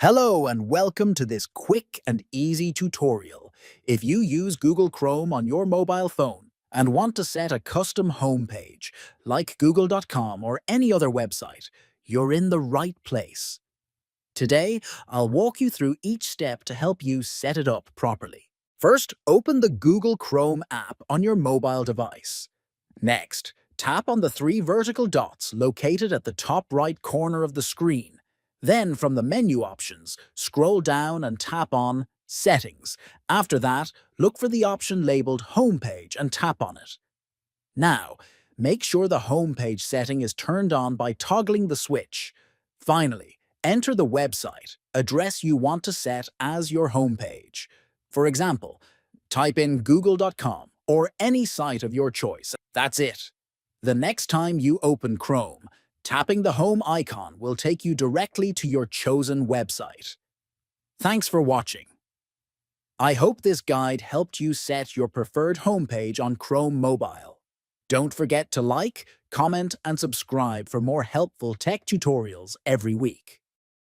Hello and welcome to this quick and easy tutorial. If you use Google Chrome on your mobile phone and want to set a custom homepage like google.com or any other website, you're in the right place. Today, I'll walk you through each step to help you set it up properly. First, open the Google Chrome app on your mobile device. Next, tap on the three vertical dots located at the top right corner of the screen. Then, from the menu options, scroll down and tap on Settings. After that, look for the option labeled Homepage and tap on it. Now, make sure the homepage setting is turned on by toggling the switch. Finally, enter the website address you want to set as your homepage. For example, type in google.com or any site of your choice. That's it. The next time you open Chrome, tapping the home icon will take you directly to your chosen website. Thanks for watching. I hope this guide helped you set your preferred homepage on Chrome Mobile. Don't forget to like, comment, and subscribe for more helpful tech tutorials every week.